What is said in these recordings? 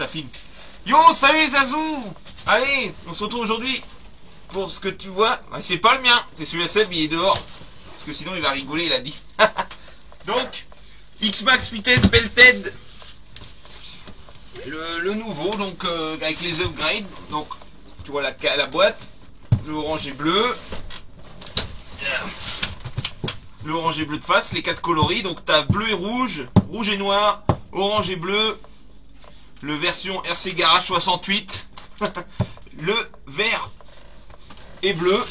ça filme. Yo, salut les Azous. Allez, on se retrouve aujourd'hui pour ce que tu vois. C'est pas le mien, c'est celui-là seul, mais il est dehors. Parce que sinon il va rigoler, il a dit. Donc, X-Max Vitesse Belted. Le nouveau, donc avec les upgrades. Donc, tu vois la boîte. Le orange et bleu. Le orange et bleu de face, les 4 coloris. Donc, tu as bleu et rouge, rouge et noir, orange et bleu. Le version RC Garage 68. Le vert et bleu.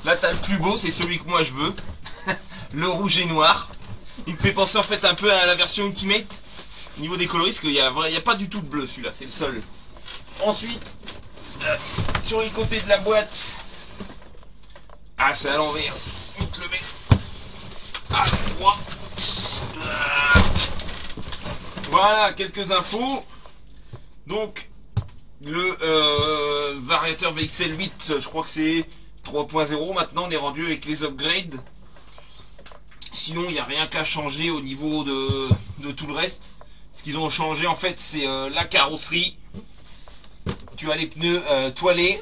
Là, tu as le plus beau, c'est celui que moi je veux. Le rouge et noir. Il me fait penser en fait un peu à la version Ultimate. Au niveau des coloris, parce qu'il n'y a pas du tout de bleu celui-là, c'est le seul. Ensuite, sur les côtés de la boîte. Ah, c'est à l'envers. On te le met à droite. Voilà, quelques infos. Donc, le variateur VXL8, je crois que c'est 3.0 maintenant, on est rendu avec les upgrades. Sinon, il n'y a rien qu'à changer au niveau de tout le reste. Ce qu'ils ont changé, en fait, c'est la carrosserie. Tu as les pneus toilés.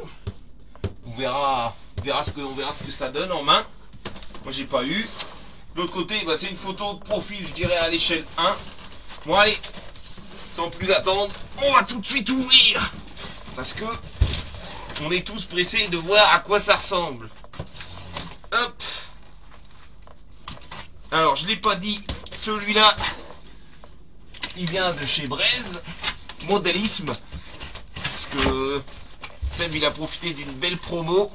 On verra ce que ça donne en main. Moi, j'ai pas eu. De l'autre côté, bah, c'est une photo de profil, je dirais, à l'échelle 1. Bon, allez, sans plus attendre, on va tout de suite ouvrir. Parce que on est tous pressés de voir à quoi ça ressemble. Hop. Alors, je l'ai pas dit, celui-là, il vient de chez Braise, Modélisme, parce que Seb, il a profité d'une belle promo,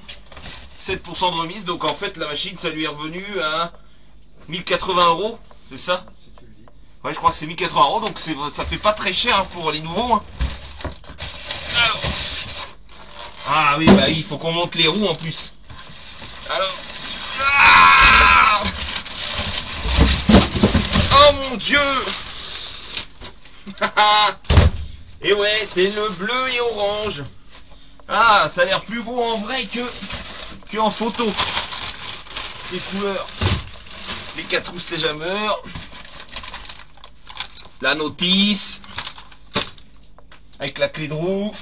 7% de remise, donc en fait, la machine, ça lui est revenu à 1080 €, c'est ça? Ouais, je crois que c'est 1080 €, donc ça fait pas très cher hein, pour les nouveaux. Hein. Alors, ah oui, bah il faut qu'on monte les roues en plus. Alors, ah oh mon Dieu. Et ouais, c'est le bleu et orange. Ah, ça a l'air plus beau en vrai que en photo. Les couleurs. Les 4 roues Sledgehammer. La notice. Avec la clé de roue.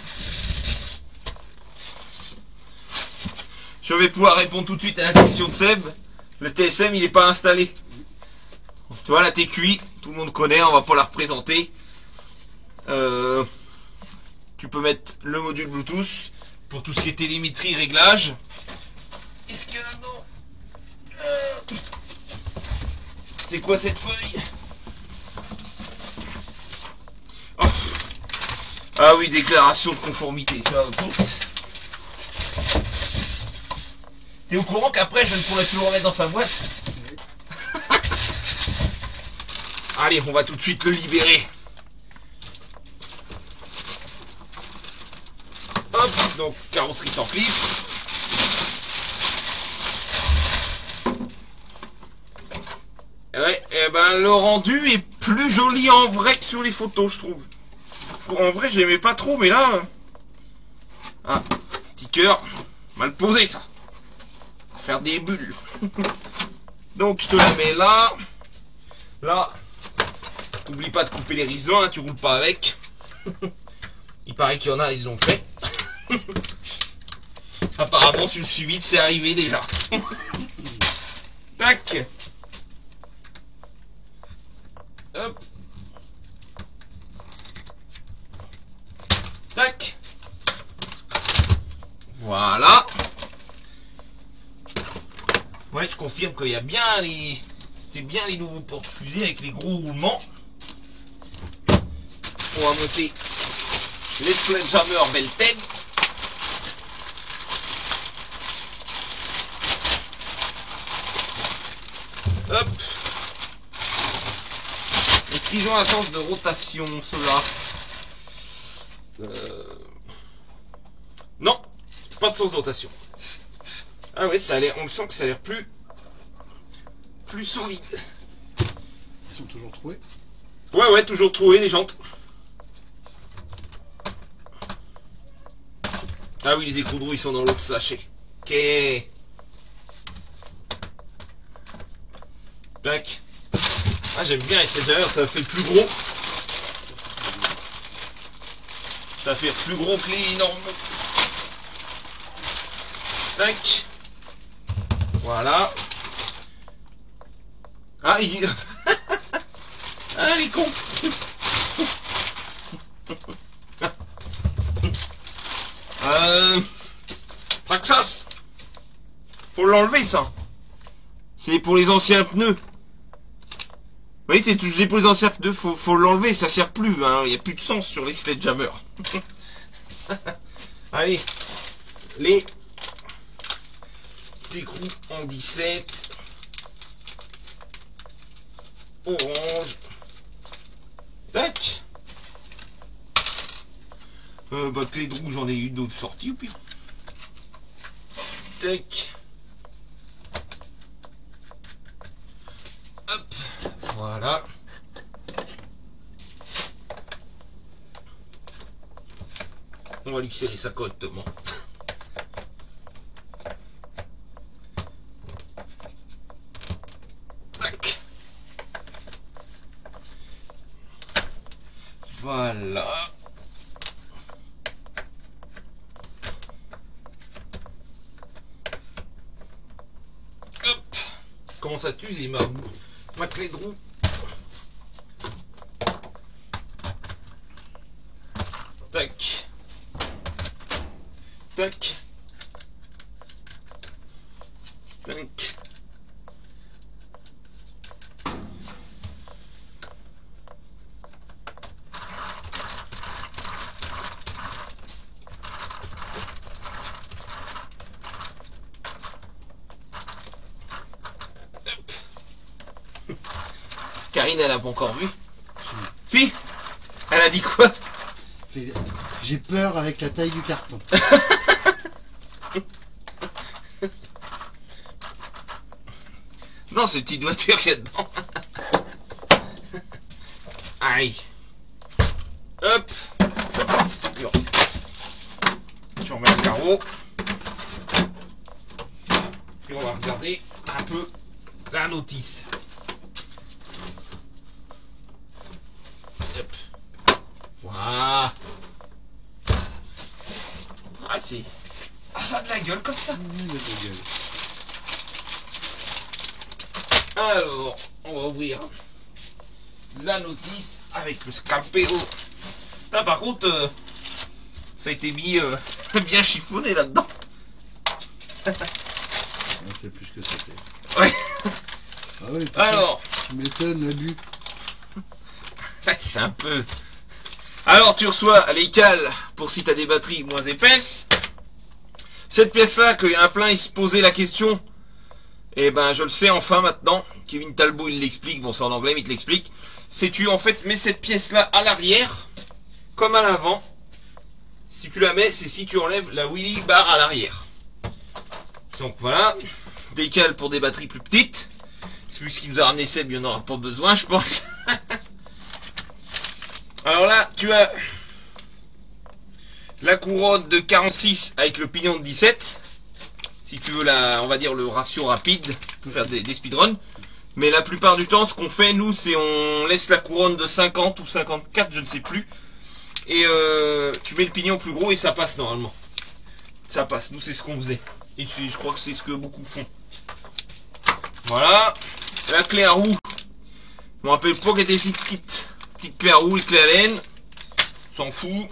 Je vais pouvoir répondre tout de suite à la question de Seb. Le TSM, il n'est pas installé. Tu vois, la TQI, tout le monde connaît, on va pas la représenter. Tu peux mettre le module Bluetooth pour tout ce qui est télémétrie, réglage. Qu'est-ce qu'il y a là-dedans? C'est quoi cette feuille? Oh. Ah oui, déclaration de conformité. Ça, t'es au courant qu'après je ne pourrai plus le remettre dans sa boîte? Allez, on va tout de suite le libérer. Hop, donc carrosserie sans clip. Ouais, et ben le rendu est plus joli en vrai que sur les photos, je trouve. En vrai, j'aimais pas trop, mais là... Ah, sticker, mal posé ça. On va faire des bulles. Donc je te la mets là. Là. N'oublie pas de couper les riselons, hein, tu roules pas avec. Il paraît qu'il y en a, ils l'ont fait. Apparemment sur le suivi, c'est arrivé déjà. Tac. Hop. Tac. Voilà. Ouais, je confirme qu'il y a bien les... C'est bien les nouveaux porte-fusées avec les gros roulements. On va monter les Sledgehammer Belted. Hop. Est-ce qu'ils ont un sens de rotation, ceux-là? Non, pas de sens de rotation. Ah ouais, ça a l'air, on le sent que ça a l'air plus solide. Ils sont toujours troués? Ouais, toujours troués les jantes. Ah oui, les écrous de roue, ils sont dans l'autre sachet. Ok. Tac. Ah, j'aime bien les Sledgehammer, ça fait le plus gros. Ça fait plus gros que les normaux. Tac. Voilà. Ah, il... ah, les cons. Texas. Faut l'enlever, ça. C'est pour les anciens pneus. Oui, c'est pour les anciens pneus. Faut l'enlever, ça sert plus. Hein. Il n'y a plus de sens sur les sledgehammers. Allez. Les écrous en 17. Orange. Tac. Bah, clé de roue, j'en ai eu d'autres sorties, au pire. Tac. Hop. Voilà. On va lui serrer sa cote, bon. Tac. Voilà. Hop. Comment ça t'use ma clé de roue. Tac. Tac. Tac. Karine, elle a pas encore vu. Si. Elle a dit quoi? J'ai peur avec la taille du carton. Non, c'est une petite voiture qu'il y a dedans. Aïe. Hop. Je remets le carreau. Et on va regarder un peu la notice. Hop. Voilà. Ah, c'est... Ah, ça a de la gueule comme ça. Alors, on va ouvrir la notice avec le scalpelo. Là, par contre, ça a été mis bien chiffonné là-dedans. C'est plus que c'était. Ouais. Ah oui, alors, tu m'étonnes, l'abus. c'est un peu... Alors, tu reçois les cales pour si tu as des batteries moins épaisses. Cette pièce-là, qu'il y en a plein, ils se posaient la question. Et ben, je le sais enfin maintenant. Kevin Talbot, il l'explique. Bon, c'est en anglais, mais il te l'explique. C'est tu, en fait, mets cette pièce-là à l'arrière, comme à l'avant. Si tu la mets, c'est si tu enlèves la wheelie bar à l'arrière. Donc, voilà. Des cales pour des batteries plus petites. C'est vu ce qui nous a ramené Seb, il n'y en aura pas besoin, je pense. Alors là, tu as la couronne de 46 avec le pignon de 17. Si tu veux, on va dire le ratio rapide pour faire des speedruns. Mais la plupart du temps, ce qu'on fait, nous, c'est on laisse la couronne de 50 ou 54, je ne sais plus. Et tu mets le pignon plus gros et ça passe normalement. Ça passe, nous, c'est ce qu'on faisait. Et je crois que c'est ce que beaucoup font. Voilà. La clé à roue. Je me rappelle pas qu'elle était si petite. Petite clé à roue et clé à laine. S'en fout.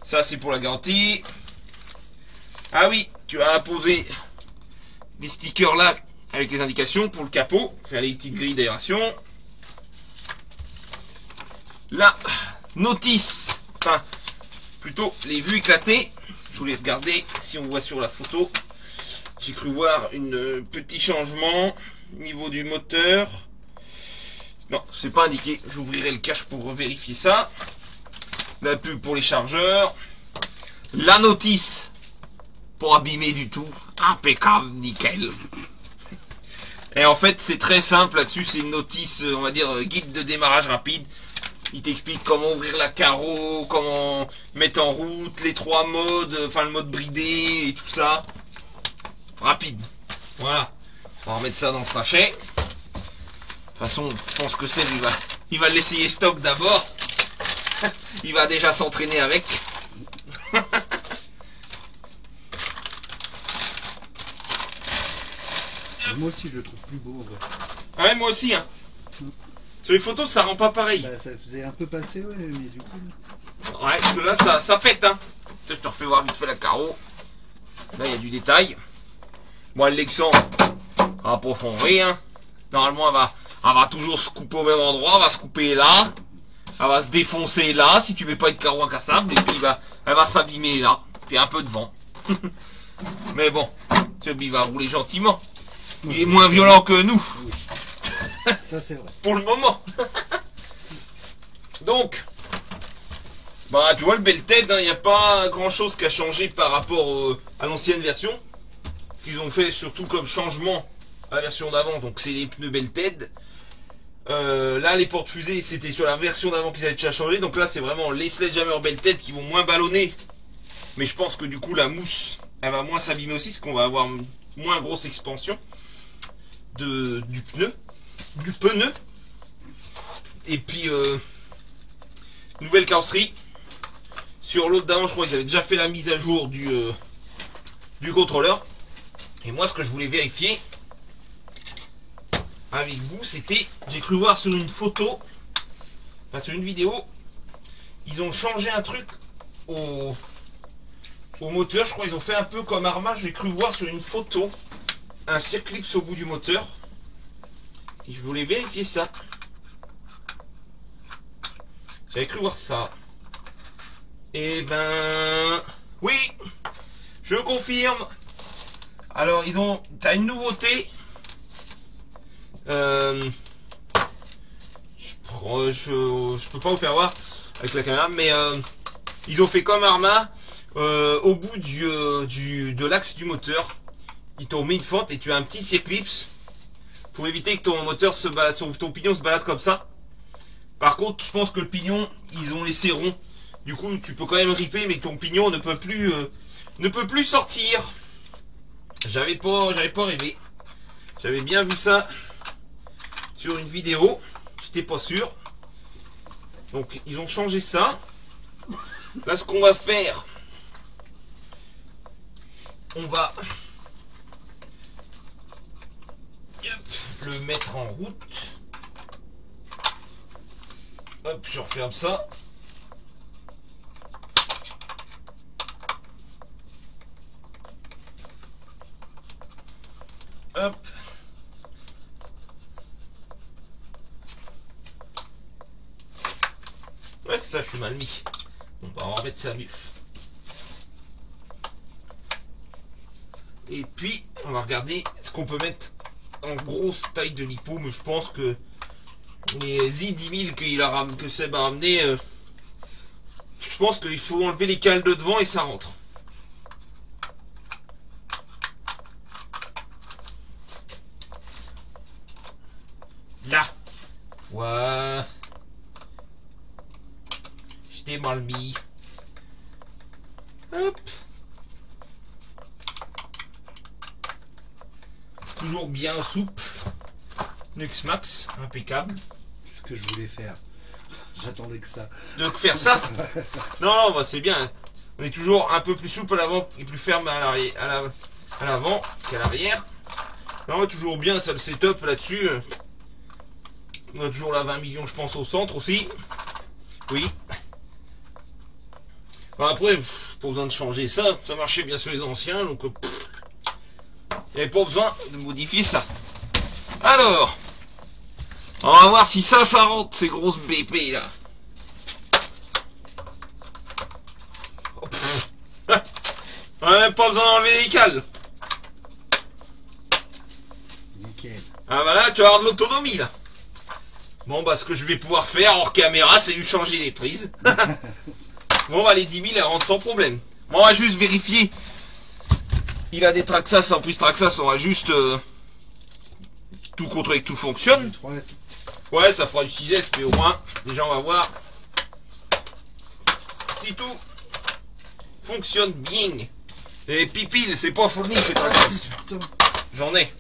Ça, c'est pour la garantie. Ah oui, tu as apposé des stickers là avec les indications pour le capot. Faire les petites grilles d'aération. La notice. Enfin, plutôt les vues éclatées. Je voulais regarder si on voit sur la photo. J'ai cru voir un petit changement au niveau du moteur. Non, c'est pas indiqué. J'ouvrirai le cache pour vérifier ça. La pub pour les chargeurs. La notice. Pas abîmé du tout. Impeccable, nickel. Et en fait, c'est très simple là-dessus. C'est une notice, on va dire, guide de démarrage rapide. Il t'explique comment ouvrir la carreau, comment mettre en route, les 3 modes, enfin le mode bridé et tout ça. Rapide. Voilà. On va remettre ça dans le sachet. De toute façon, je pense que Seb, il va l'essayer stock d'abord. Il va déjà s'entraîner avec. Moi aussi, je le trouve plus beau en vrai. Ah ouais, moi aussi, hein. Sur les photos, ça rend pas pareil. Bah, ça faisait un peu passer, ouais, mais du coup. Ouais, parce que là, ça pète, hein. Je te refais voir vite fait la carreau. Là, il y a du détail. Moi, le Lexan, on va approfondir, hein. Normalement, elle va toujours se couper au même endroit. Elle va se couper là. Elle va se défoncer là, si tu mets pas de carreau incassable. Et puis, elle va s'abîmer là. Puis un peu de vent. Mais bon, celui va rouler gentiment. Il est moins violent que nous. Oui. Ça, c'est vrai. Pour le moment. Donc, bah tu vois le Belted, il n'y a pas grand chose qui a changé par rapport à l'ancienne version. Ce qu'ils ont fait surtout comme changement à la version d'avant, donc c'est les pneus Belted. Là les portes fusées c'était sur la version d'avant qu'ils avaient déjà changé, donc là c'est vraiment les Sledgehammer Belted qui vont moins ballonner. Mais je pense que du coup la mousse elle va moins s'abîmer aussi, parce qu'on va avoir moins grosse expansion du pneu. Et puis nouvelle carrosserie. Sur l'autre d'avant, je crois qu'ils avaient déjà fait la mise à jour du contrôleur. Et moi, ce que je voulais vérifier avec vous, c'était, j'ai cru voir sur une photo, enfin sur une vidéo, ils ont changé un truc au moteur. Je crois qu'ils ont fait un peu comme Arma. J'ai cru voir sur une photo un circlips au bout du moteur. Et je voulais vérifier ça. J'avais cru voir ça. Et ben... Oui, je confirme. Alors, t'as une nouveauté. Je peux pas vous faire voir avec la caméra, mais ils ont fait comme Arma. Au bout de l'axe du moteur, ils t'ont mis une fente et tu as un petit circlips pour éviter que ton moteur se balade, ton pignon se balade comme ça. Par contre, je pense que le pignon, ils ont laissé rond. Du coup, tu peux quand même ripper, mais ton pignon ne peut plus sortir. J'avais pas rêvé. J'avais bien vu ça sur une vidéo. J'étais pas sûr. Donc, ils ont changé ça. Là, ce qu'on va faire, on va le mettre en route. Hop, je referme ça. Hop. Ouais, ça, je suis mal mis. On va en remettre ça mieux. Et puis, on va regarder ce qu'on peut mettre en grosse taille de lipo, mais je pense que les i10 000 que Seb a ramené, je pense qu'il faut enlever les cales de devant et ça rentre. Là, voilà. Je t'ai mal mis. Hop. Toujours bien souple. Nux Max, impeccable. C'est ce que je voulais faire. J'attendais que ça. De faire ça. Non, bah c'est bien. On est toujours un peu plus souple à l'avant et plus ferme à l'avant qu'à l'arrière. Non, toujours bien ça, le setup là-dessus. On a toujours la 20 millions, je pense, au centre aussi. Oui. Bon, après, pas besoin de changer ça. Ça marchait bien sur les anciens, donc il n'y avait pas besoin de modifier ça. Alors, on va voir si ça rentre, ces grosses BP là. On n'a même pas besoin d'enlever les cales. Nickel. Ah bah là, tu vas avoir de l'autonomie là. Bon, bah ce que je vais pouvoir faire hors caméra, c'est lui changer les prises. Bon, bah les 10 000, elles rentrent sans problème. Bon, on va juste vérifier. Il a des Traxxas en prise Traxxas, on va juste tout contrôler que tout fonctionne. 3S. Ouais, ça fera du 6S, mais au moins, déjà on va voir si tout fonctionne bien. Les pipiles, c'est pas fourni chez Traxxas. J'en ai.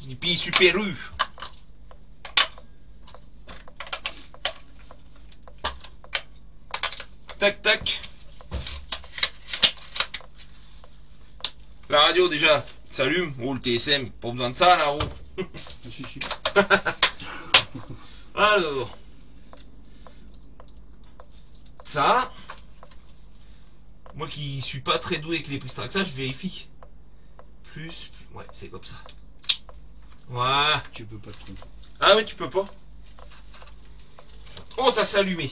Pipi Super U. tac, tac. La radio déjà s'allume. Oh, le TSM, pas besoin de ça là. Oh. Si, si. Alors, ça, moi qui suis pas très doué avec les prises traxage, je vérifie. Plus, ouais, c'est comme ça. Voilà. Tu peux pas te tromper. Ah oui, tu peux pas. Oh, ça s'est allumé.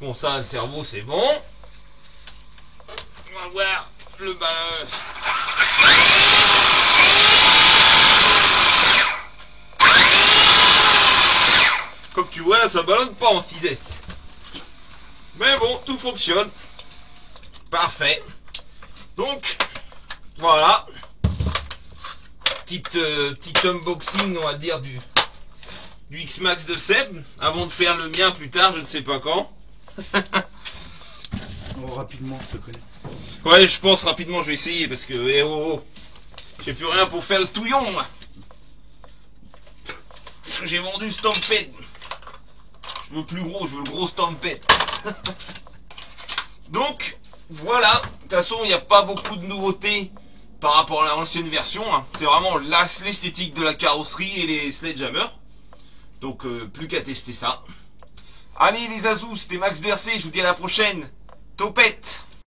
Bon, ça, le cerveau, c'est bon. On va voir le balance. Comme tu vois, là, ça ballonne pas en 6S. Mais bon, tout fonctionne. Parfait. Donc, voilà. Petit unboxing, on va dire, du X-Max de Seb. Avant de faire le mien plus tard, je ne sais pas quand. Oh, rapidement, je te connais. Ouais, je pense rapidement, je vais essayer parce que, eh oh, oh, j'ai plus rien pour faire le touillon, moi. J'ai vendu Stampede. Je veux plus gros, je veux le gros Stampede. Donc, voilà. De toute façon, il n'y a pas beaucoup de nouveautés par rapport à l'ancienne version. Hein. C'est vraiment l'esthétique de la carrosserie et les Sledgehammer. Donc, plus qu'à tester ça. Allez, les Azous, c'était Max Bercé. Je vous dis à la prochaine. Topette!